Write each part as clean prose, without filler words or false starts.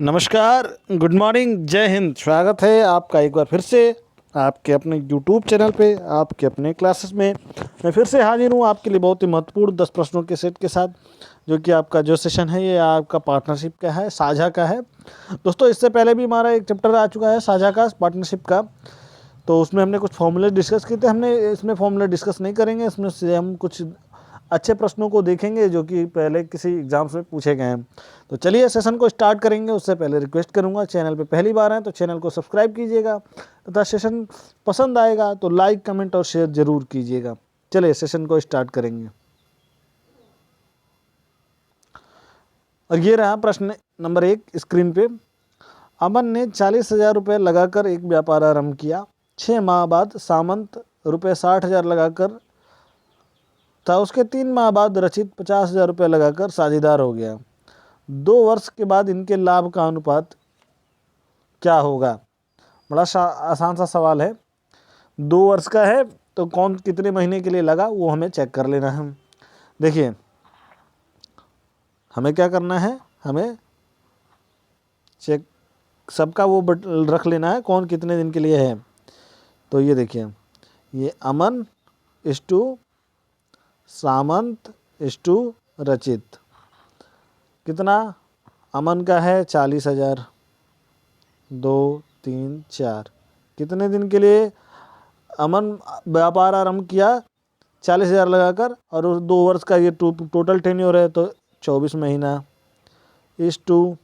नमस्कार, good morning, जय हिंद। स्वागत है आपका एक बार फिर से आपके अपने यूट्यूब चैनल पे, आपके अपने क्लासेस में। मैं फिर से हाजिर हूँ आपके लिए बहुत ही महत्वपूर्ण 10 प्रश्नों के सेट के साथ, जो कि आपका जो सेशन है ये आपका पार्टनरशिप का है, साझा का है। दोस्तों, इससे पहले भी हमारा एक चैप्टर आ चुका है साझा का, पार्टनरशिप का। तो उसमें हमने कुछ फॉर्मूले डिस्कस किए थे। हमने इसमें फॉर्मूले डिस्कस नहीं करेंगे, इसमें से हम कुछ अच्छे प्रश्नों को देखेंगे जो कि पहले किसी एग्जाम्स में पूछे गए हैं। तो चलिए सेशन को स्टार्ट करेंगे। उससे पहले रिक्वेस्ट करूंगा, चैनल पे पहली बार हैं तो चैनल को सब्सक्राइब कीजिएगा, तथा सेशन पसंद आएगा तो लाइक, कमेंट और शेयर जरूर कीजिएगा। चलिए सेशन को स्टार्ट करेंगे। और ये रहा प्रश्न नंबर 1 स्क्रीन पे। अमन ने 40,000 रुपये लगाकर एक व्यापार आरंभ किया। 6 माह बाद सामंत रुपये 60,000 लगाकर था। उसके 3 माह बाद रचित 50,000 रुपये लगाकर साझेदार हो गया। 2 वर्ष के बाद इनके लाभ का अनुपात क्या होगा? बड़ा आसान सा सवाल है। 2 वर्ष का है तो कौन कितने महीने के लिए लगा वो हमें चेक कर लेना है। देखिए, हमें क्या करना है, हमें चेक सबका वो रख लेना है कौन कितने दिन के लिए है। तो ये देखिए, ये अमन इस टू सामंत इस टू रचित। कितना? अमन का है 40,000, 2 3 4। कितने दिन के लिए अमन व्यापार आरंभ किया? 40,000 लगाकर, और उस 2 वर्ष का ये टोटल टेन्योर है तो 24 महीना। इस टू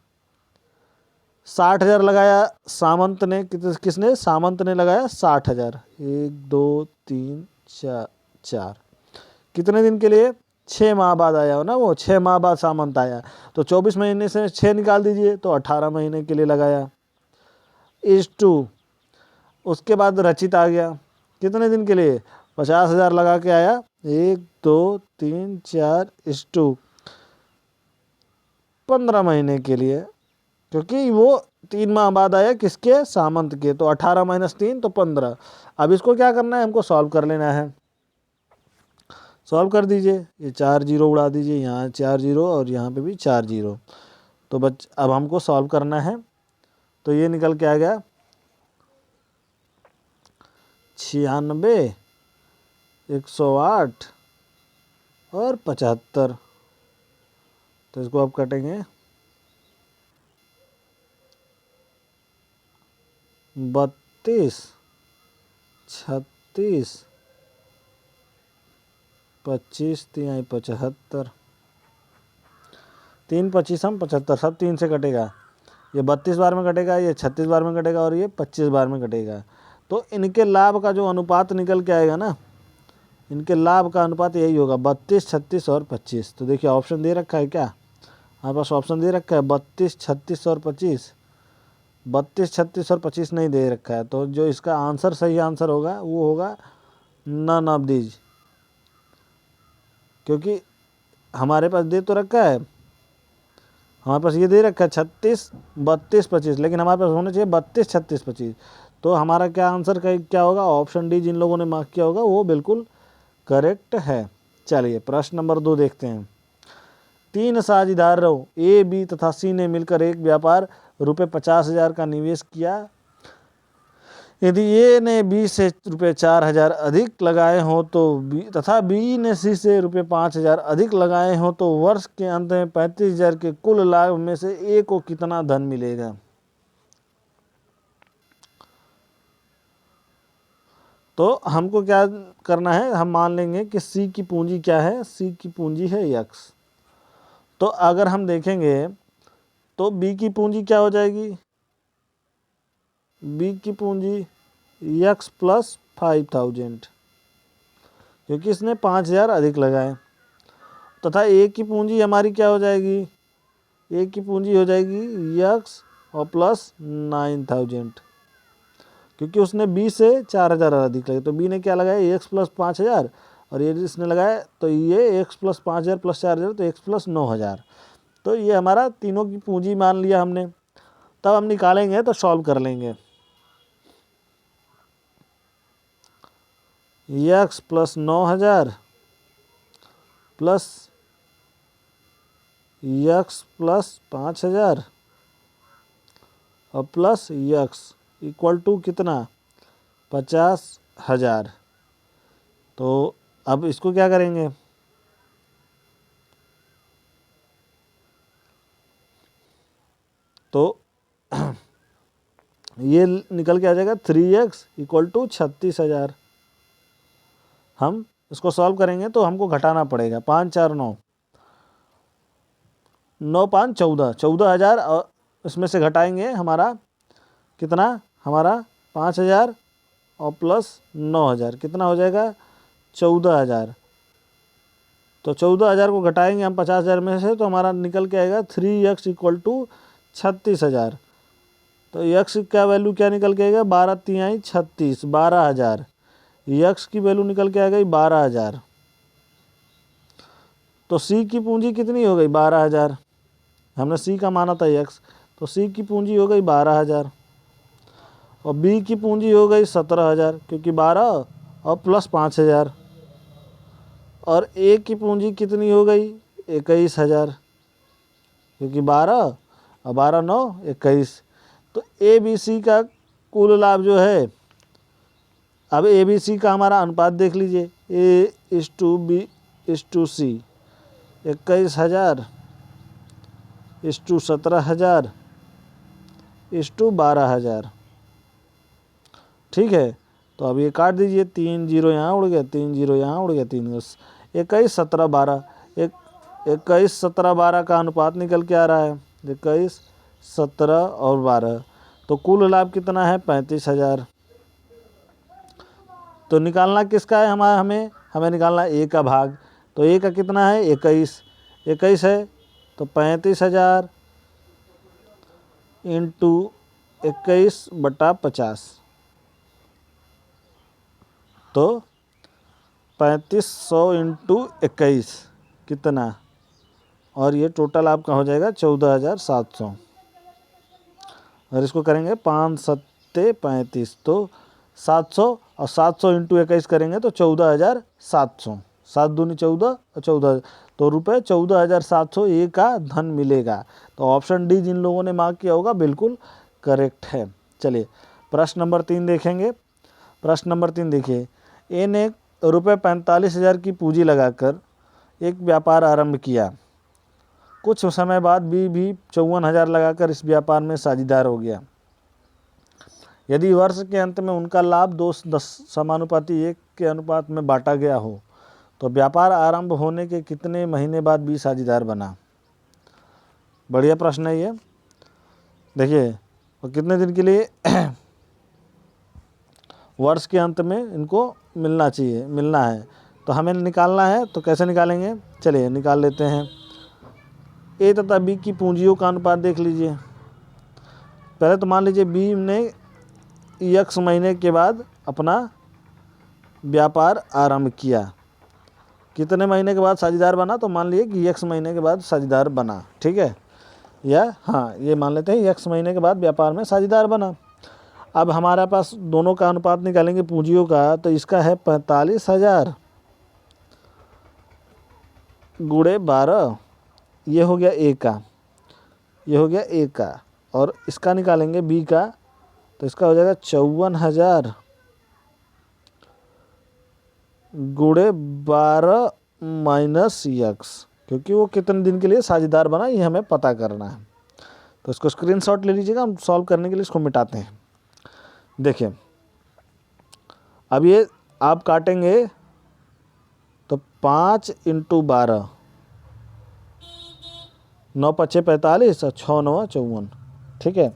60,000 लगाया सामंत ने, किसने? सामंत ने लगाया 60,000। 1 2 3 4। कितने दिन के लिए? 6 माह बाद आया हो ना, वो 6 माह बाद सामंत आया, तो 24 महीने से 6 निकाल दीजिए तो 18 महीने के लिए लगाया। इस टू उसके बाद रचित आ गया। कितने दिन के लिए? 50,000 लगा के आया। 1 2 3 4 इस टू 15 महीने के लिए, क्योंकि वो 3 माह बाद आया किसके? सामंत के। तो 18 माइनस 3 तो 15। अब इसको क्या करना है? हमको सॉल्व कर लेना है। सॉल्व कर दीजिए। ये 4 जीरो उड़ा दीजिए, यहाँ 4 जीरो और यहाँ पे भी 4 जीरो। तो अब हमको सॉल्व करना है। तो ये निकल के आ गया 96, 108 और 75। तो इसको आप कटेंगे 32, 36, 25, 3 75। 3 25 हम 75, सब 3 से कटेगा। ये 32 बार में कटेगा, ये 36 बार में कटेगा और ये 25 बार में कटेगा। तो इनके लाभ का जो अनुपात निकल के आएगा ना, इनके लाभ का अनुपात यही होगा 32, 36 और 25। तो देखिए ऑप्शन दे रखा है क्या? हमारे पास ऑप्शन दे रखा है 32, 36 और 25। 32, 36 और 25 नहीं दे रखा है, तो जो इसका आंसर, सही आंसर होगा वो होगा नन ऑफ दीज। क्योंकि हमारे पास दे तो रखा है, हमारे पास ये दे रखा है 36, 32, 25, लेकिन हमारे पास होना चाहिए 32, 36, 25। तो हमारा क्या आंसर का क्या होगा? ऑप्शन डी जिन लोगों ने मार्क किया होगा वो बिल्कुल करेक्ट है। चलिए प्रश्न नंबर 2 देखते हैं। 3 साझेदारों ए, बी तथा सी ने मिलकर एक व्यापार रुपये 50,000 का निवेश किया। यदि ए ने बी से रुपये 4,000 अधिक लगाए हों तो तथा बी ने सी से रुपये 5,000 अधिक लगाए हों तो वर्ष के अंत में 35,000 के कुल लाभ में से ए को कितना धन मिलेगा? तो हमको क्या करना है? हम मान लेंगे कि सी की पूंजी क्या है? सी की पूंजी है यक्स। तो अगर हम देखेंगे तो बी की पूंजी क्या हो जाएगी? बी की पूंजी यक्स प्लस 5,000, क्योंकि इसने 5,000 अधिक लगाए। तथा ए की पूंजी हमारी क्या हो जाएगी? ए की पूंजी हो जाएगी यक्स और प्लस 9,000, क्योंकि उसने बी से 4,000 अधिक लगाए। तो बी ने क्या लगाया? एक्स प्लस 5,000, और ये इसने लगाया तो ये एक्स प्लस 5,000 प्लस 4,000 तो एक्स प्लस 9,000। तो ये हमारा तीनों की पूंजी मान लिया हमने। तब हम निकालेंगे तो सॉल्व कर लेंगे। X plus 9,000 plus x plus 5,000 और प्लस यक्स इक्वल टू कितना 50,000। तो अब इसको क्या करेंगे, तो ये निकल के आ जाएगा 3x इक्वल टू 36,000। हम इसको सॉल्व करेंगे तो हमको घटाना पड़ेगा, 5 4 9, 9 5 14, 14,000 और इसमें से घटाएंगे हमारा कितना, हमारा 5,000 और प्लस 9,000 कितना हो जाएगा 14,000। तो 14,000 को घटाएंगे हम 50,000 में से तो हमारा निकल के आएगा 3x इक्वल टू 36,000। तो यक्स का वैल्यू क्या निकल के आएगा 12 तिहाई 36, 12,000। यक्स की वैल्यू निकल के आ गई 12,000। तो सी की पूंजी कितनी हो गई 12,000, हमने सी का माना था यक्स, तो सी की पूंजी हो गई 12,000 और बी की पूंजी हो गई 17,000 क्योंकि 12 और प्लस 5,000 और ए की पूंजी कितनी हो गई 21,000 क्योंकि 12 और 12 9 21। तो ए बी सी का कुल लाभ जो है, अब ए बी सी का हमारा अनुपात देख लीजिए, ए इस टू बी इस टू सी, 21,000 इस टू 17,000 इस टू 12,000। ठीक है, तो अब ये काट दीजिए, 3 जीरो यहाँ उड़ गया, 3 जीरो यहाँ उड़ गया, 3 21 17 12, 21 17 12 का अनुपात निकल के आ रहा है 21 17 और 12। तो कुल लाभ कितना है 35,000। तो निकालना किसका है हमें निकालना ए का भाग। तो ए का कितना है 21 है, तो 35,000 इंटू 21/50, तो 3500 इंटू 21 कितना, और ये टोटल आपका हो जाएगा 14,700। और इसको करेंगे 5 सत्ते 35, तो 700 और 700 इंटू 21 करेंगे तो 14,700, 7 दूनी 14 और 14, तो रुपये 14,700 ए का धन मिलेगा। तो ऑप्शन डी जिन लोगों ने मार्क किया होगा बिल्कुल करेक्ट है। चलिए प्रश्न नंबर 3 देखेंगे। प्रश्न नंबर 3 देखिए, ए ने रुपये 45,000 की पूंजी लगाकर एक व्यापार आरंभ किया। कुछ समय बाद बी भी 54,000 लगाकर इस व्यापार में साझेदार हो गया। यदि वर्ष के अंत में उनका लाभ 10 समानुपाती 1 के अनुपात में बांटा गया हो तो व्यापार आरंभ होने के कितने महीने बाद बी साझेदार बना। बढ़िया प्रश्न है ये। देखिए और कितने दिन के लिए वर्ष के अंत में इनको मिलना है, तो हमें निकालना है। तो कैसे निकालेंगे, चलिए निकाल लेते हैं। ए तथा बी की पूंजियों का अनुपात देख लीजिए। पहले तो मान लीजिए बी ने यक्स महीने के बाद अपना व्यापार आरंभ किया। कितने महीने के बाद साझेदार बना, तो मान लीजिए कि यक्स महीने के बाद साझेदार बना। ठीक है, या हाँ ये मान लेते हैं यक्स महीने के बाद व्यापार में साझेदार बना। अब हमारे पास दोनों का अनुपात निकालेंगे पूंजियों का, तो इसका है 45,000 गुणे 12, ये हो गया ए का, ये हो गया ए का। और इसका निकालेंगे बी का, तो इसका हो जाएगा 54,000 गुणे 12 माइनस यक्स, क्योंकि वो कितने दिन के लिए साझेदार बना ये हमें पता करना है। तो इसको स्क्रीनशॉट ले लीजिएगा, हम सॉल्व करने के लिए इसको मिटाते हैं। देखिए अब ये आप काटेंगे तो 5 इंटू 12, 9 पच्चे 45 और 6 9 54। ठीक है,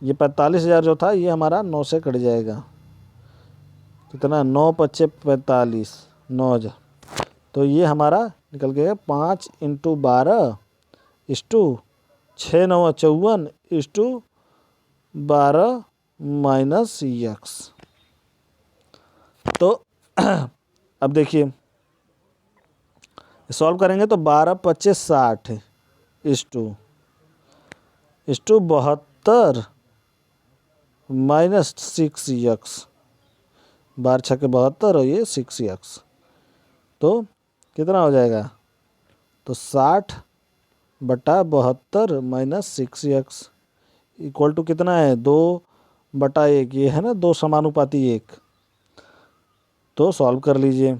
ये 45,000 जो था ये हमारा 9 से कट जाएगा, कितना 9 पच्चे 45 9,000, तो ये हमारा निकल गया 5 इंटू 12 इस टू 6 9 54 इस टू 12 माइनस यक्स। तो अब देखिए सॉल्व करेंगे तो 12 पच्चे 60 इस टू 72 माइनस 6 यक्स, 12 छक्के 72 और ये 6 यक्स, तो कितना हो जाएगा, तो 60/72 माइनस 6 यक्स इक्वल टू कितना है 2/1, ये है ना 2 समानुपाती 1। तो सॉल्व कर लीजिए।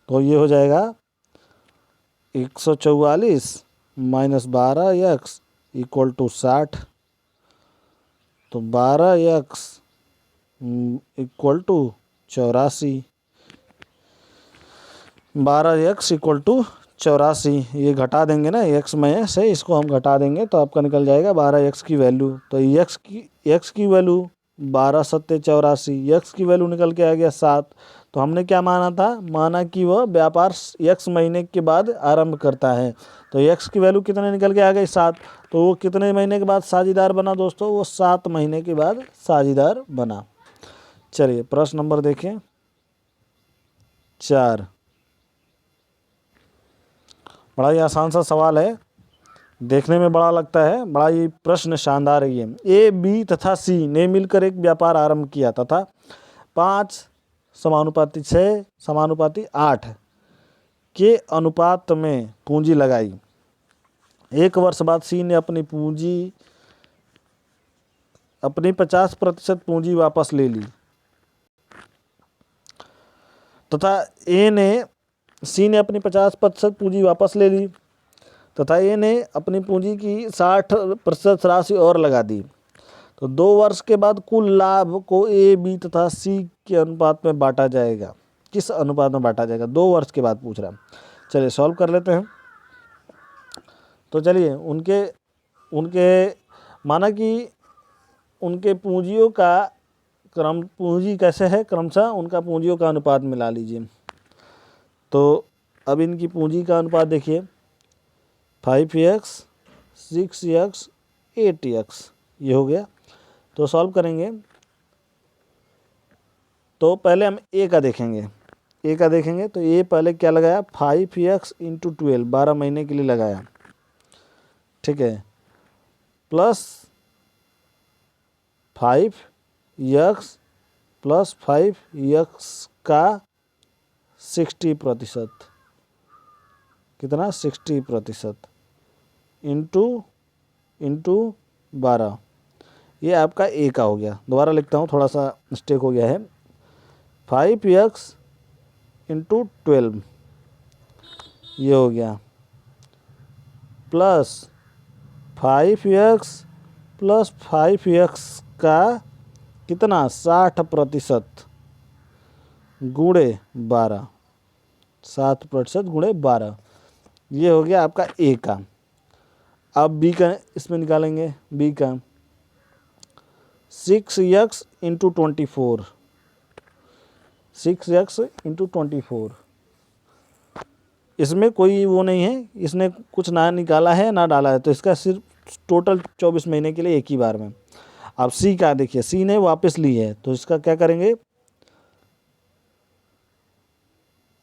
तो ये हो जाएगा 144 माइनस 12x इक्वल टू 60। तो 12x equal to 84। 12x equal to 84। ये घटा देंगे ना x में से, इसको हम घटा देंगे तो आपका निकल जाएगा 12x की वैल्यू। तो x की वैल्यू 12 सत्ते 84, x की वैल्यू निकल के आ गया 7। तो हमने क्या माना था, माना कि वह व्यापार x महीने के बाद आरंभ करता है। तो x की वैल्यू कितने निकल के आ गई 7। तो वो कितने महीने के बाद साझेदार बना दोस्तों, वो 7 महीने के बाद साझेदार बना। चलिए प्रश्न नंबर देखें 4। बड़ा ही आसान सा सवाल है, देखने में बड़ा लगता है, बड़ा ही प्रश्न शानदार है ये। ए, बी तथा सी ने मिलकर एक व्यापार आरंभ किया तथा 5 समानुपाती 6 समानुपाती 8 के अनुपात में पूंजी लगाई। 1 वर्ष बाद सी ने अपनी 50% पूंजी वापस ले ली तथा सी ने अपनी 50% पूंजी वापस ले ली तथा ए ने अपनी पूंजी की 60% राशि और लगा दी। तो 2 वर्ष के बाद कुल लाभ को ए, बी तथा सी के अनुपात में बांटा जाएगा। किस अनुपात में बांटा जाएगा, 2 वर्ष के बाद पूछ रहा है। चलिए सॉल्व कर लेते हैं। तो चलिए उनके माना कि उनके पूंजियों का क्रम, पूंजी कैसे है, क्रमशः उनका पूंजियों का अनुपात मिला लीजिए। तो अब इनकी पूंजी का अनुपात देखिए 5x 6x 8x, ये हो गया। तो सॉल्व करेंगे तो पहले हम ए का देखेंगे। तो ए पहले क्या लगाया, 5x इंटू 12, 12 महीने के लिए लगाया, ठीक है, प्लस 5x प्लस 5x का 60%, कितना 60% इंटू 12, ये आपका ए का हो गया। दोबारा लिखता हूँ, थोड़ा सा मिस्टेक हो गया है। 5x इंटू 12 ये हो गया, प्लस 5x प्लस 5x का कितना 60% गुणे 12, 7% गुणे 12, ये हो गया आपका ए का। अब बी का इसमें निकालेंगे, बी का 6x इंटू 24, 6x इंटू 24, इसमें कोई वो नहीं है, इसने कुछ ना निकाला है ना डाला है, तो इसका सिर्फ टोटल 24 महीने के लिए एक ही बार में। अब सी का देखिए, सी ने वापस ली है, तो इसका क्या करेंगे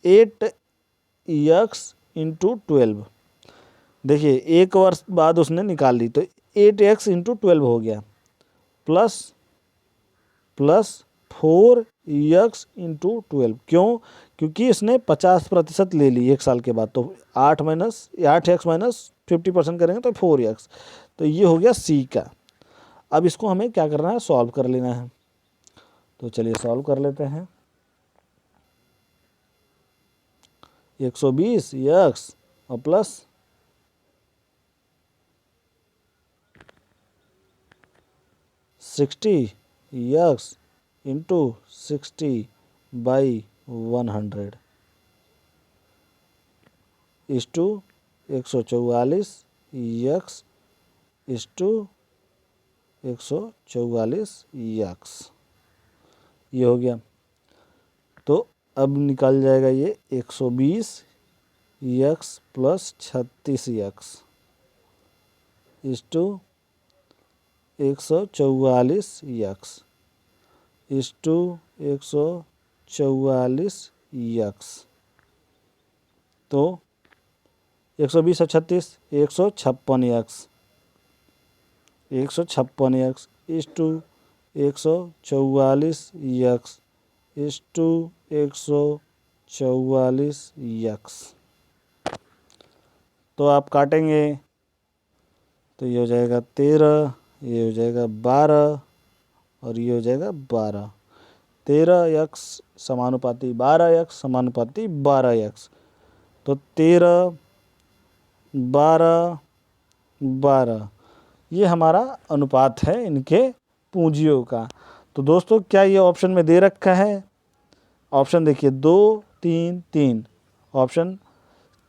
8x इंटू 12, देखिए 1 वर्ष बाद उसने निकाल ली, तो 8x इंटू 12 हो गया, प्लस 4x इंटू 12। क्यों, क्योंकि इसने 50% ले ली 1 साल के बाद। तो 8x माइनस 50% करेंगे तो 4x। तो ये हो गया सी का। अब इसको हमें क्या करना है, सॉल्व कर लेना है। तो चलिए सॉल्व कर लेते हैं। 120x और प्लस 60x इंटू 60/100 इस टू 144x इस टू 144x, ये हो गया। तो अब निकल जाएगा ये 120x प्लस 36x इस टू 144x इस टू 144x। तो 120 और 36 156x, 156x इस टू 144x इस टू 44x। तो आप काटेंगे तो ये हो जाएगा 13, ये हो जाएगा 12 और ये हो जाएगा 12। 13x समानुपाती 12x समानुपाती 12x। तो 13, 12, 12 ये हमारा अनुपात है इनके पूंजियों का। तो दोस्तों क्या ये ऑप्शन में दे रखा है? ऑप्शन देखिए 2, 3, 3। ऑप्शन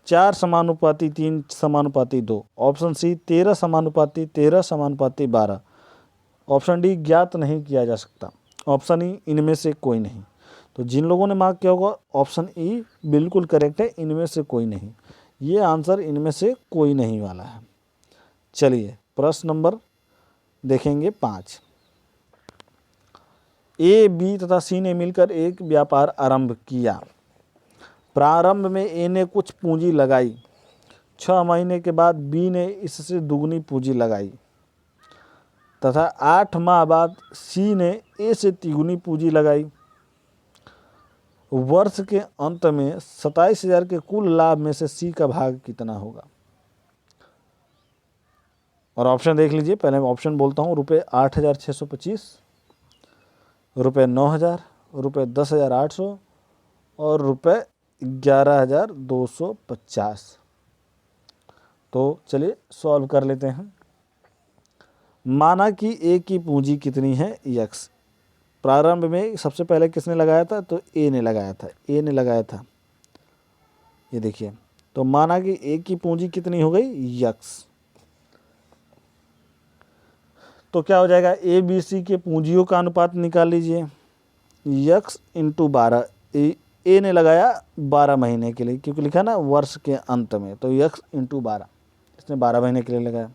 4 समानुपाती 3 समानुपाती 2। ऑप्शन सी 13 समानुपाती 13 समानुपाती 12। ऑप्शन डी ज्ञात नहीं किया जा सकता। ऑप्शन ई इनमें से कोई नहीं। तो जिन लोगों ने मार्क किया होगा ऑप्शन ई बिल्कुल करेक्ट है, इनमें से कोई नहीं। ये आंसर इनमें से कोई नहीं वाला है। चलिए प्रश्न नंबर देखेंगे 5। ए, बी तथा सी ने मिलकर एक व्यापार आरंभ किया। प्रारंभ में ए ने कुछ पूंजी लगाई। 6 महीने के बाद बी ने इससे दुगनी पूंजी लगाई तथा 8 माह बाद सी ने ए से तिगुनी पूंजी लगाई। वर्ष के अंत में 27,000 के कुल लाभ में से सी का भाग कितना होगा? और ऑप्शन देख लीजिए। पहले मैं ऑप्शन बोलता हूँ। रुपये 8,625, रुपये 9,000, रुपये 10,800 और रुपये 11,250। तो चलिए सॉल्व कर लेते हैं। माना कि ए की पूंजी कितनी है? x। प्रारंभ में सबसे पहले किसने लगाया था? तो ए ने लगाया था। ए ने लगाया था, ये देखिए। तो माना कि ए की पूंजी कितनी हो गई? x। तो क्या हो जाएगा? ए बी सी के पूंजियों का अनुपात निकाल लीजिए। x into 12। ए ने लगाया 12 महीने के लिए, क्योंकि लिखा ना वर्ष के अंत में, तो x इंटू 12, इसने 12 महीने के लिए लगाया।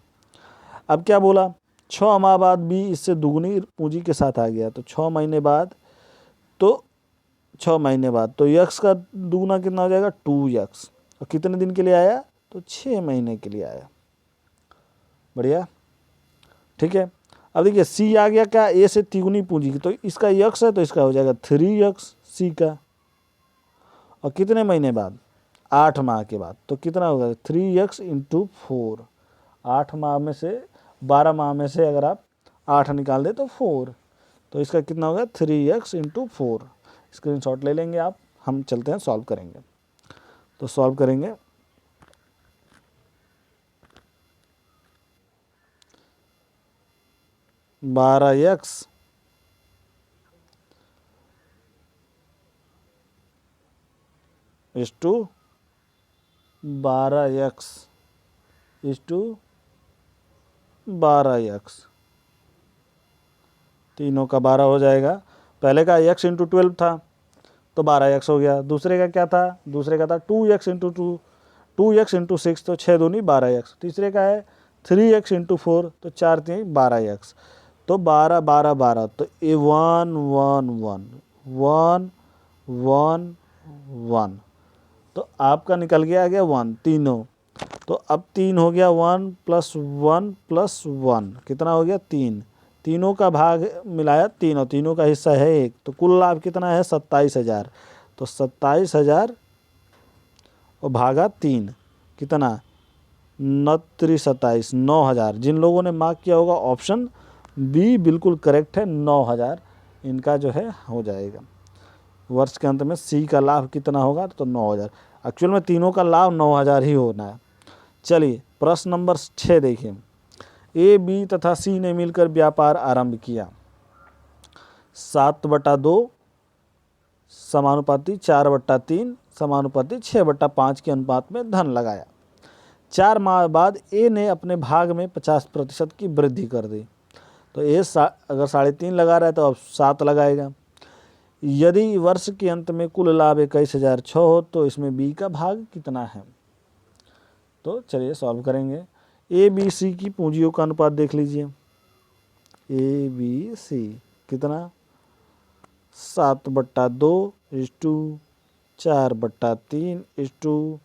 अब क्या बोला? 6 माह बाद बी इससे दुगनी पूंजी के साथ आ गया। तो 6 महीने बाद, तो 6 महीने बाद तो x का दुगना कितना हो जाएगा? 2x। और कितने दिन के लिए आया? तो 6 महीने के लिए आया। बढ़िया, ठीक है। अब देखिए सी आ गया क्या? ए से तिगुनी पूंजी की, तो इसका x है तो इसका हो जाएगा 3x सी का। और कितने महीने बाद? 8 माह के बाद। तो कितना होगा? 3x into 4। 8 माह में से 12 माह में से अगर आप 8 निकाल दें तो 4। तो इसका कितना होगा? 3x into 4। स्क्रीनशॉट ले लेंगे आप। हम चलते हैं सॉल्व करेंगे। तो सॉल्व करेंगे। $12 is to 12x is to 12x। तीनों का 12 हो जाएगा। पहले का x इंटू 12 था तो 12x हो गया। दूसरे का क्या था? दूसरे का था 2x इंटू 2x इंटू 6, तो 6 दूनी 12x। तीसरे का है 3x इंटू 4, तो 4 3 12x। तो 12 12 12, तो ये 1 1 1 1 1 1। तो आपका निकल गया, आ गया 1 तीनों। तो अब 3 हो गया, 1 + 1 + 1 कितना हो गया? 3। तीनों का भाग मिलाया 3 और तीनों का हिस्सा है 1, तो कुल लाभ कितना है? 27,000। तो 27,000 और भागा 3 कितना? 29 27 9,000। जिन लोगों ने मार्क किया होगा ऑप्शन बी बिल्कुल करेक्ट है, 9,000 इनका जो है हो जाएगा। वर्ष के अंत में सी का लाभ कितना होगा? तो 9,000। एक्चुअल में तीनों का लाभ 9,000 ही होना है। चलिए प्रश्न नंबर 6 देखिए। ए बी तथा सी ने मिलकर व्यापार आरंभ किया। 7/2 समानुपाती 4/3 समानुपाती 6/5 के अनुपात में धन लगाया। 4 माह बाद ए ने अपने भाग में 50% की वृद्धि कर दी। तो ए अगर 3.5 लगा रहा है तो अब 7 लगाएगा। यदि वर्ष के अंत में कुल लाभ 21,006 हो तो इसमें बी का भाग कितना है? तो चलिए सॉल्व करेंगे। ए बी सी की पूंजियों का अनुपात देख लीजिए। ए बी सी कितना? 7/2 इज टू 4/3 इज टू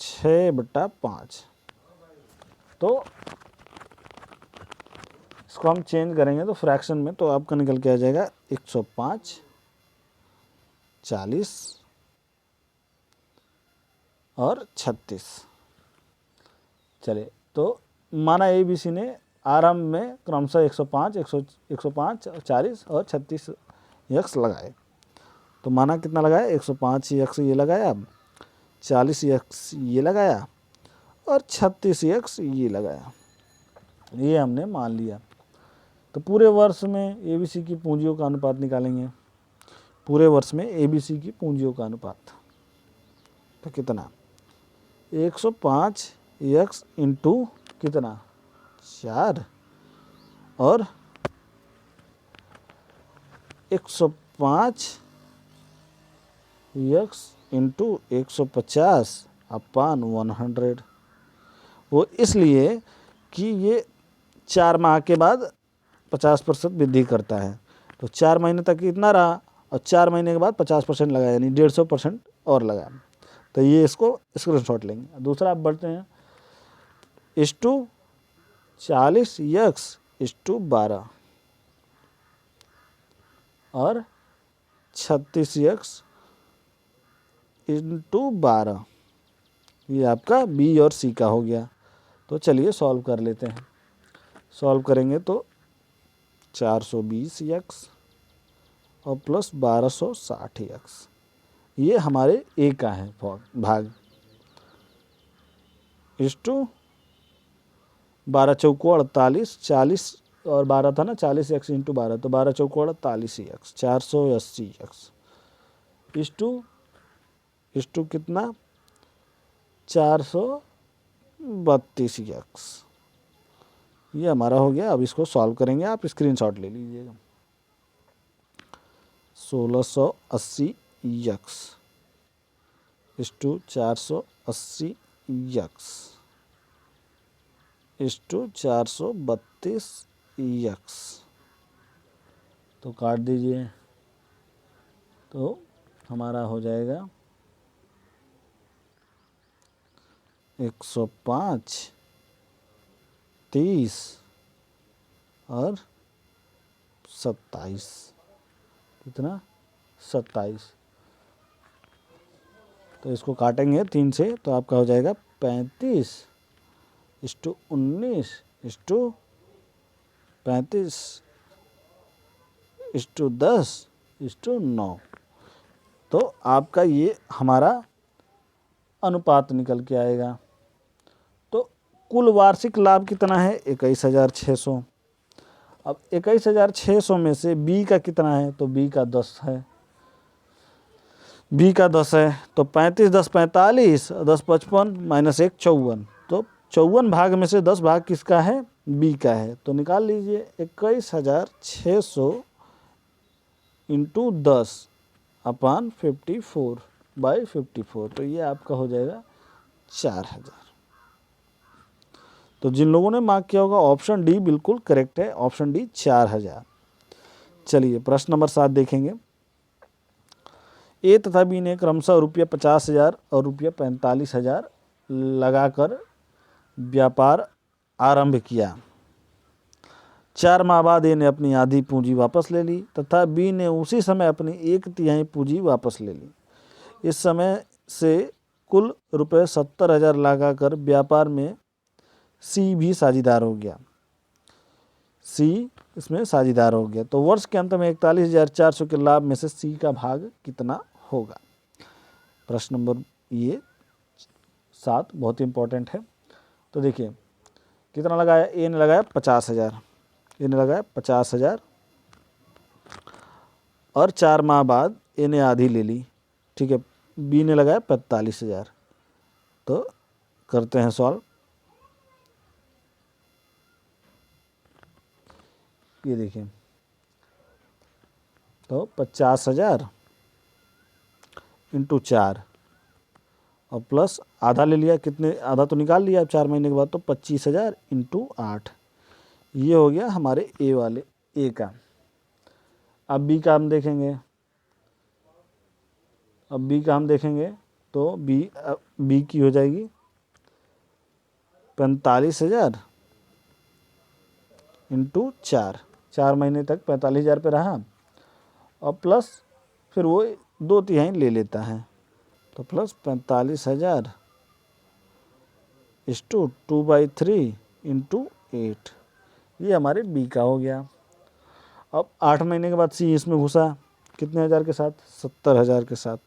6/5। तो इसको हम चेंज करेंगे तो फ्रैक्शन में, तो आपका निकल के आ जाएगा 105 40 और 36। चलिए, तो माना ABC ने आरंभ में क्रमशः 105, 105, 40 और 36 यक्स लगाए। तो माना कितना लगाया, 105 यक्स ये लगाया, 40 यक्स ये लगाया और 36 यक्स ये लगाया, ये हमने मान लिया। तो पूरे वर्ष में ABC की पूंजियों का अनुपात निकालेंगे। पूरे वर्ष में ABC की पूंजियों का अनुपात तो कितना, 105 यक्स इंटू कितना 4 और 105 यक्स इंटू 150 अपान 100। वो इसलिए कि ये 4 माह के बाद 50% वृद्धि करता है। तो 4 महीने तक इतना रहा और 4 महीने के बाद 50% लगा, यानी 150% और लगा। तो ये इसको स्क्रीनशॉट लेंगे। दूसरा आप बढ़ते हैं, इस्टू 40 यक्स इस्टू 12 और 36 यक्स इंटू 12, ये आपका बी और सी का हो गया। तो चलिए सॉल्व कर लेते हैं। सॉल्व करेंगे तो 420 यक्स और प्लस 1260 यक्स, ये हमारे ए का है भाग, इस्टू 12 चौको 48, 40 और 12 था ना, 40 यक्स इंटू 12, तो 12 चौको 48 यक्स, 480 यक्स इस्टू कितना 432 यक्स, ये हमारा हो गया। अब इसको सॉल्व करेंगे, आप स्क्रीनशॉट ले लीजिएगा। 1680 x is to 480 x is to 432 x, तो काट दीजिए, तो हमारा हो जाएगा 105, 30 और 27, कितना 27। तो इसको काटेंगे 3 से, तो आपका हो जाएगा 35 इस्टू 19 इस्टू 35 इस्टू 10 इस्टू 9। तो आपका ये हमारा अनुपात निकल के आएगा। तो कुल वार्षिक लाभ कितना है, 21,600। अब 21,600 में से बी का कितना है, तो बी का 10 है, बी का 10 है। तो 35 10 45, 10 55 माइनस 1 54, तो 54 भाग में से 10 भाग किसका है, बी का है। तो निकाल लीजिए 21,600 इंटू 10 अपान 54/54, तो ये आपका हो जाएगा 4000। तो जिन लोगों ने मार्क किया होगा ऑप्शन डी बिल्कुल करेक्ट है, ऑप्शन डी 4000। चलिए प्रश्न नंबर 7 देखेंगे। ए तथा बी ने क्रमशः ₹50,000 और ₹45,000 लगाकर व्यापार आरंभ किया। 4 माह बाद ए ने अपनी आधी पूंजी वापस ले ली तथा बी ने उसी समय अपनी 1/3 पूंजी वापस ले ली। इस समय से कुल ₹70,000 लगाकर व्यापार में सी भी साझेदार हो गया, सी इसमें साझेदार हो गया। तो वर्ष के अंत में 41,400 के लाभ में से सी का भाग कितना होगा। प्रश्न नंबर ये 7 बहुत ही इंपॉर्टेंट है। तो देखिए कितना लगाया, ए ने लगाया 50,000, ए ने लगाया 50,000 और 4 माह बाद ए ने आधी ले ली, ठीक है। बी ने लगाया 45,000। तो करते हैं सॉल्व। ये देखिए, तो 50,000 इंटू 4 और प्लस आधा ले लिया, कितने आधा तो निकाल लिया 4 महीने के बाद, तो 25,000 इंटू 8, ये हो गया हमारे ए वाले ए का। अब बी का हम देखेंगे, तो बी की हो जाएगी 45,000 इंटू 4 महीने तक 45,000 पे रहा और प्लस फिर वो 2/3 ले लेता है, तो प्लस 45,000 इस टू 2/3 इंटू 8, ये हमारे बी का हो गया। अब 8 महीने के बाद सी इसमें घुसा, कितने हज़ार के साथ, 70,000 के साथ,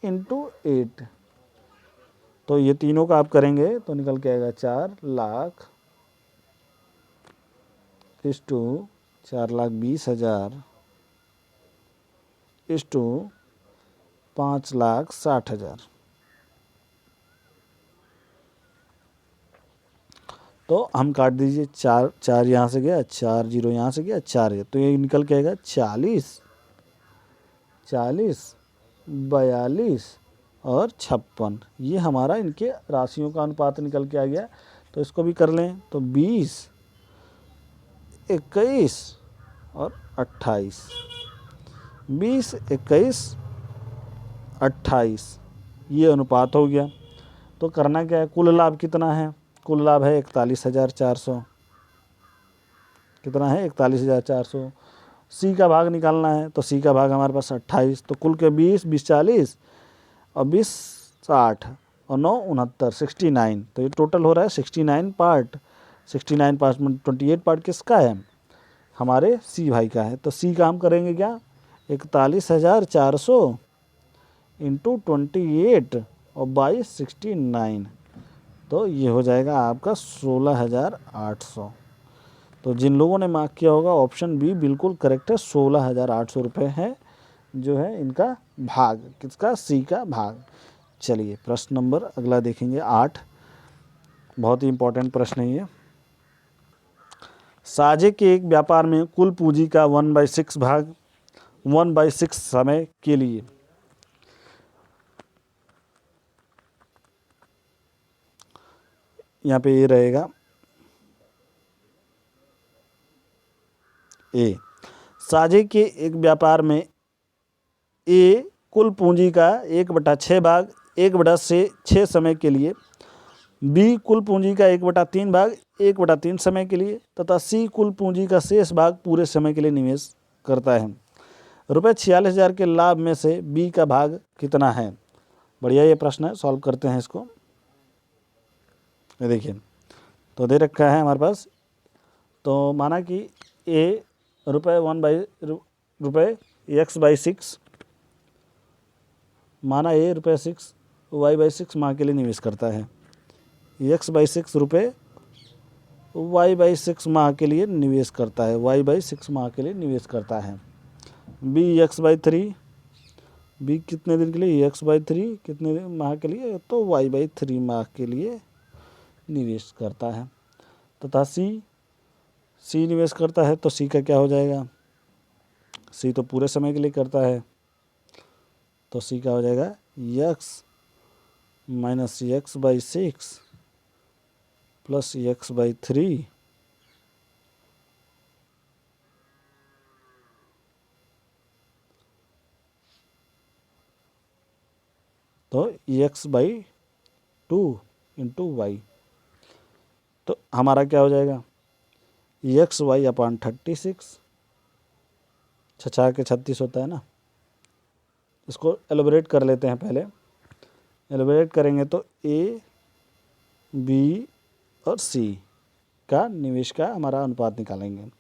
इंटू 8। तो ये तीनों का आप करेंगे तो निकल के आएगा 4 लाख इस टू 4,20,000 इस टू 5,60,000। तो हम काट दीजिए, 4 4 यहाँ से गया, 4 0 यहाँ से गया, 4 ये, तो ये निकल के आएगा 40 40 42 और 56। ये हमारा इनके राशियों का अनुपात निकल के आ गया। तो इसको भी कर लें तो 20 21 और 28, 20 21 28, ये अनुपात हो गया। तो करना क्या है, कुल लाभ कितना है, कुल लाभ है 41,400, कितना है 41,400। सी का भाग निकालना है तो सी का भाग हमारे पास 28, तो कुल के 20 20 40 और 20 60 और 9 69 69, तो ये टोटल हो रहा है 69 पार्ट। 69 पार्ट में 28 पार्ट किसका है, हमारे सी भाई का है। तो सी का हम करेंगे क्या, 41,400 इंटू 28 और 22 69, तो ये हो जाएगा आपका 16,800। तो जिन लोगों ने मार्क किया होगा ऑप्शन बी बिल्कुल करेक्ट है, 16,800 रुपये है जो है इनका भाग, किसका, सी का भाग। चलिए प्रश्न नंबर अगला देखेंगे 8, बहुत ही इंपॉर्टेंट प्रश्न है ये। साझे के एक व्यापार में कुल पूंजी का 1/6 भाग 1/6 समय के लिए यहाँ पे ये रहेगा ए। साझे के एक व्यापार में ए कुल पूंजी का 1/6 भाग 1/6 समय के लिए, बी कुल पूंजी का 1/3 भाग 1/3 समय के लिए तथा सी कुल पूंजी का शेष भाग पूरे समय के लिए निवेश करता है। रुपये 46,000 के लाभ में से बी का भाग कितना है। बढ़िया ये प्रश्न है, सॉल्व करते हैं इसको। ये देखिए, तो दे रखा है हमारे पास, तो माना कि ए रुपये x/6, माना ए रुपये 6 y/6 माह के लिए निवेश करता है। x/6 रुपये y/6 माह के लिए निवेश करता है, y/6 माह के लिए निवेश करता है। बी x/3, बी कितने दिन के लिए, x/3 कितने माह के लिए, तो y/3 माह के लिए निवेश करता है। तथा सी निवेश करता है तो सी का क्या हो जाएगा, सी तो पूरे समय के लिए करता है, तो सी का हो जाएगा x minus x/6 plus x/3 तो x/2 इंटू वाई। तो हमारा क्या हो जाएगा, xy/36, 6 के 36 होता है ना। इसको एलोबरेट कर लेते हैं पहले। एलोबरेट करेंगे तो ए बी और सी का निवेश का हमारा अनुपात निकालेंगे।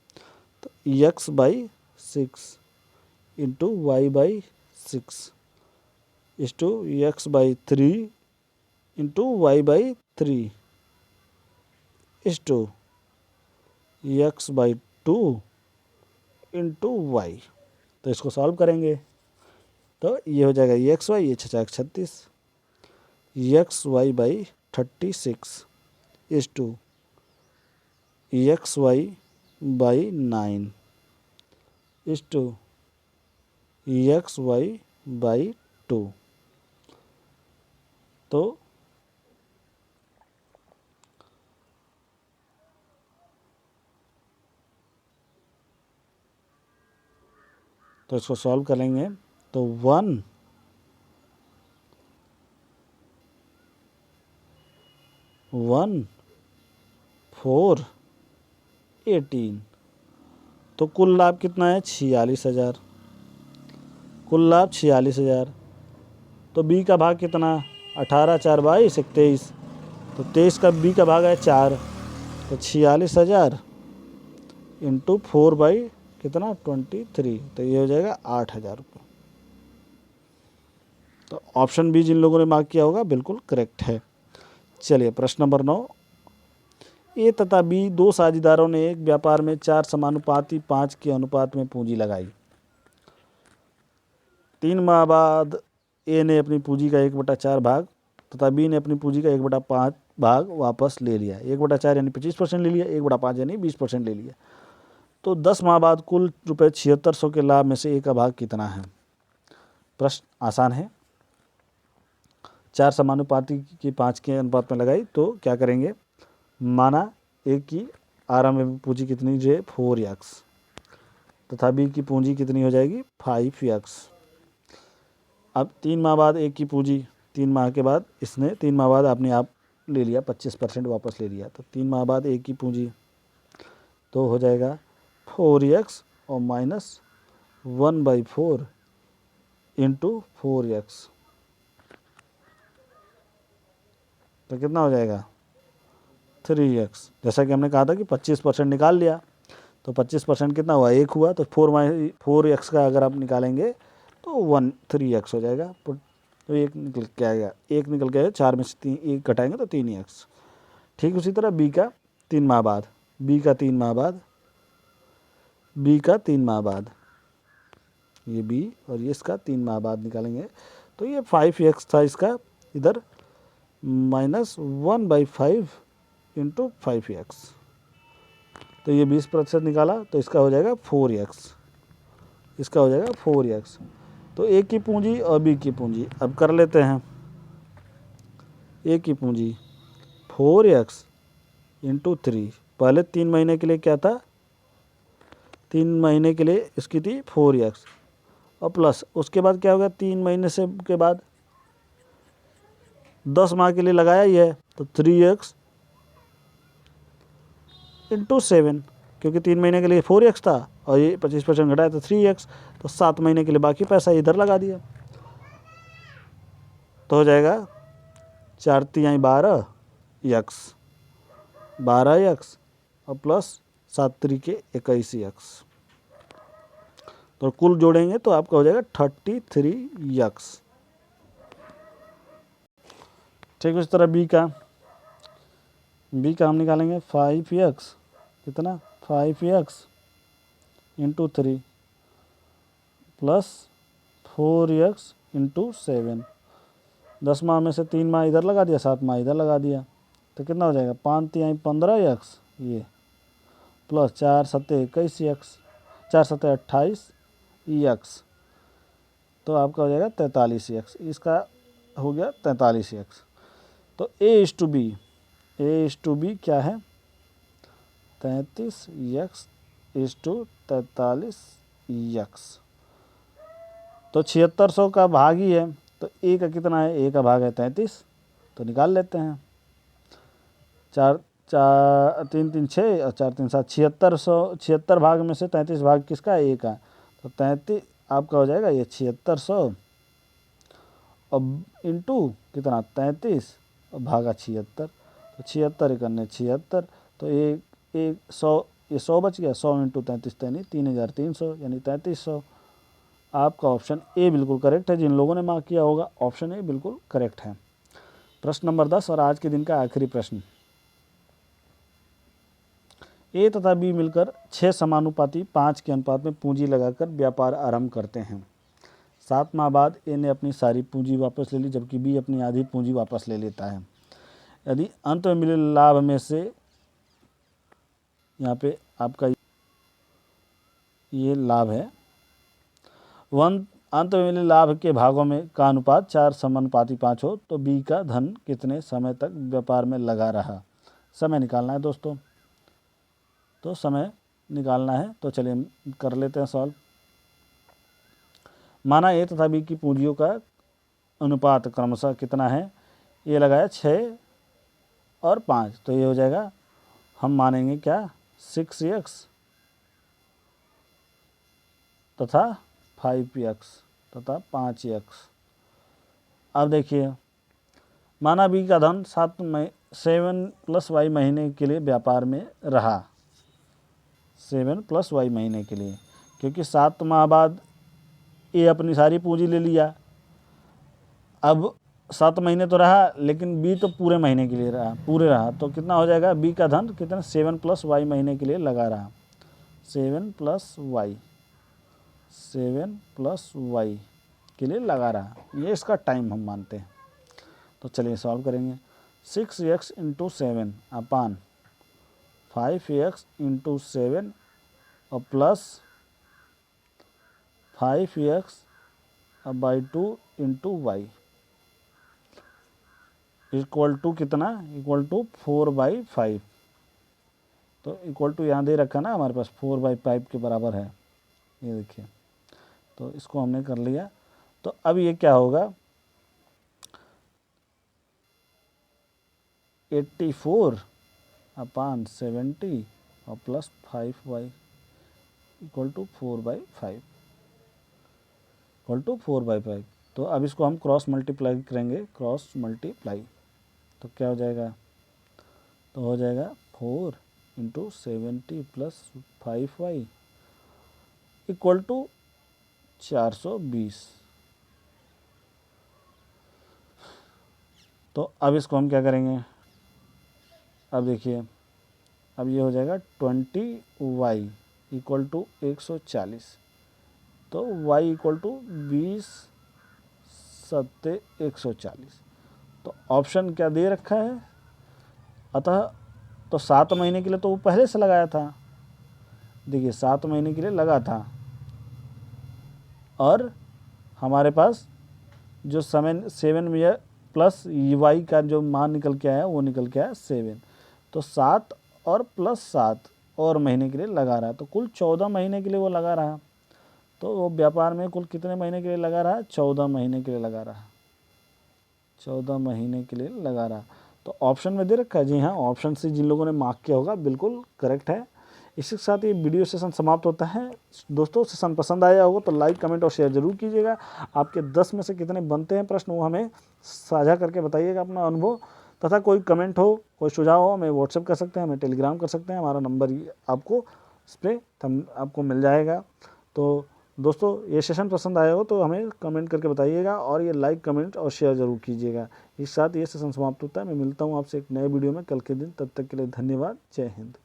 तो x/6 इंटू y/6 इस टू x/3 इंटू y/3 इस टू x/2 इंटू वाई। तो इसको सॉल्व करेंगे तो ये हो जाएगा xy, ये 6 36, xy/36 इस टू xy/9 इस टू xy/2। तो इसको सॉल्व करेंगे तो 1,418। तो कुल लाभ कितना है, 46,000, कुल लाभ 46,000। तो बी का भाग कितना, 18 4 22 21, तो 23 का बी का भाग है 4, तो 46,000 इंटू 4 बाई कितना 23, तो ये हो जाएगा 8,000 रुपये। तो ऑप्शन बी जिन लोगों ने मार्क किया होगा बिल्कुल करेक्ट है। चलिए प्रश्न नंबर 9, ए तथा बी दो साझेदारों ने एक व्यापार में 4 समानुपाती 5 के अनुपात में पूंजी लगाई। 3 माह बाद ए ने अपनी पूंजी का 1/4 भाग तथा बी ने अपनी पूंजी का 1/5 भाग वापस ले लिया। 1/4 यानी 25% ले लिया, 1/5 यानी 20% ले लिया। तो 10 माह बाद कुल रुपये 7600 के लाभ में से ए का भाग कितना है। प्रश्न आसान है। 4 समानुपाती की 5 के अनुपात में लगाई तो क्या करेंगे, माना ए की आरंभ में पूंजी कितनी जो है 4x तथा बी की पूंजी कितनी हो जाएगी 5x। अब 3 माह बाद एक की पूंजी, 3 माह के बाद इसने 3 माह बाद अपने आप ले लिया 25% वापस ले लिया, तो 3 माह बाद एक की पूंजी तो हो जाएगा 4x और माइनस 1/4 इंटू 4x, तो कितना हो जाएगा 3x। जैसा कि हमने कहा था कि 25% निकाल लिया, तो 25% कितना हुआ 1 हुआ, तो 4x का अगर आप निकालेंगे तो 3x हो जाएगा। तो एक निकल के आएगा, एक निकल के आएगा, 4 में से 1 घटाएंगे तो 3x। ठीक उसी तरह बी का 3 माह बाद, बी का 3 माह बाद, बी का 3 माह बाद, ये बी और ये इसका 3 माह बाद निकालेंगे तो ये 5x था इसका, इधर माइनस 1/5 इंटू 5x, तो ये 20% निकाला तो इसका हो जाएगा 4x, इसका हो जाएगा 4x। तो ए की पूंजी और बी की पूंजी अब कर लेते हैं। ए की पूंजी 4x इंटू 3, पहले 3 महीने के लिए क्या था, 3 महीने के लिए इसकी थी 4x और प्लस उसके बाद क्या होगा 3 महीने से के बाद 10 माह के लिए लगाया ही है तो 3x इंटू 7, क्योंकि 3 महीने के लिए 4x था और ये 25% घटाया तो 3x, तो 7 महीने के लिए बाकी पैसा इधर लगा दिया, तो हो जाएगा 4 तिहाई 12x और प्लस 7 तरीके 21x, तो कुल जोड़ेंगे तो आपका हो जाएगा 33x। ठीक उस तरह बी का हम निकालेंगे 5x, कितना 5x into 3 plus 4x into 7, 10 माह में से 3 माह इधर लगा दिया, 7 माह इधर लगा दिया, तो कितना हो जाएगा 5 तिहाई 15x ये प्लस 4 सत्ते 21x, 4 सत्ते 28x, तो आपका हो जाएगा 43x, इसका हो गया 43x। तो A/B क्या है 33x इज टू 43x, तो 7600 का भाग ही है, तो ए का कितना है, ए का भाग है 33, तो निकाल लेते हैं। 4 3 3 6 और 4 3 7, 76 भाग में से 33 भाग किसका है, ए का, तो 33 आपका हो जाएगा ये 7600 और इंटू कितना 33 और भागा 76, तो 76 करने 76, तो एक 100 ये 100 बच गया, 100 इंटू 33 यानी 3300 यानी 3300। आपका ऑप्शन ए बिल्कुल करेक्ट है। जिन लोगों ने मार्क किया होगा ऑप्शन ए बिल्कुल करेक्ट है। प्रश्न नंबर 10 और आज के दिन का आखिरी प्रश्न, ए तथा बी मिलकर 6 समानुपाती 5 के अनुपात में पूंजी लगाकर व्यापार आरंभ करते हैं। 7 माह बाद ए ने अपनी सारी पूंजी वापस ले ली, जबकि बी अपनी आधी पूंजी वापस ले लेता है। यदि अंत में मिले लाभ में से, यहाँ पे आपका ये लाभ है, अंत में मिले लाभ के भागों में का अनुपात 4 समानुपाती 5 हो तो बी का धन कितने समय तक व्यापार में लगा रहा। समय निकालना है दोस्तों, तो समय निकालना है, तो चलिए कर लेते हैं सॉल्व। माना ए तथा बी की पूंजियों का अनुपात क्रमशः कितना है, ये लगाया 6 और 5, तो ये हो जाएगा, हम मानेंगे क्या 6x तथा 5x तथा 5x। अब देखिए, माना बी का धन 7+y महीने के लिए व्यापार में रहा, 7+y महीने के लिए, क्योंकि 7 माह बाद ए अपनी सारी पूंजी ले लिया। अब 7 महीने तो रहा, लेकिन बी तो पूरे महीने के लिए रहा, तो कितना हो जाएगा, बी का धन कितना 7+y महीने के लिए लगा रहा, 7+y के लिए लगा रहा, ये इसका टाइम हम मानते हैं। तो चलिए सॉल्व करेंगे। 6x इंटू 7 अपान 5x इंटू 7 और plus 5x by 2 into y equal to कितना, इक्वल टू 4/5। तो इक्वल टू यहाँ दे रखा ना हमारे पास, 4/5 के बराबर है, ये देखिए। तो इसको हमने कर लिया। तो अब ये क्या होगा, 84 अपान 70 और plus 5y equal to 4/5 equal to 4/5। तो अब इसको हम क्रॉस मल्टीप्लाई करेंगे, क्रॉस मल्टीप्लाई, तो क्या हो जाएगा, तो हो जाएगा 4 into 70 plus 5y equal to 420। तो अब इसको हम क्या करेंगे, अब देखिए, अब ये हो जाएगा 20y इक्वल टू 140। तो y इक्वल टू 20 सत्ते 140। तो ऑप्शन क्या दे रखा है, अतः तो 7 महीने के लिए तो वो पहले से लगाया था, देखिए 7 महीने के लिए लगा था, और हमारे पास जो समय 7 में प्लस y का जो मान निकल के आया वो निकल के आया 7। तो 7 और प्लस 7 और महीने के लिए लगा रहा, तो कुल 14 महीने के लिए वो लगा रहा। तो वो व्यापार में कुल कितने महीने के लिए लगा रहा, 14 महीने के लिए लगा रहा, 14 महीने के लिए लगा रहा। तो ऑप्शन में दे रखा है, जी हाँ, ऑप्शन से जिन लोगों ने मार्क किया होगा बिल्कुल करेक्ट है। इसी के साथ ये वीडियो सेशन समाप्त होता है। दोस्तों, सेशन पसंद आया होगा तो लाइक, कमेंट और शेयर जरूर कीजिएगा। आपके 10 में से कितने बनते हैं प्रश्न, वो हमें साझा करके बताइएगा अपना अनुभव, तथा कोई कमेंट हो, कोई सुझाव हो, हमें व्हाट्सएप कर सकते हैं, हमें टेलीग्राम कर सकते हैं, हमारा नंबर आपको इस पर आपको मिल जाएगा। तो दोस्तों, ये सेशन पसंद आया हो तो हमें कमेंट करके बताइएगा, और ये लाइक, कमेंट और शेयर जरूर कीजिएगा। इस साथ ये सेशन समाप्त होता है। मैं मिलता हूँ आपसे एक नए वीडियो में कल के दिन, तब तक के लिए धन्यवाद। जय हिंद।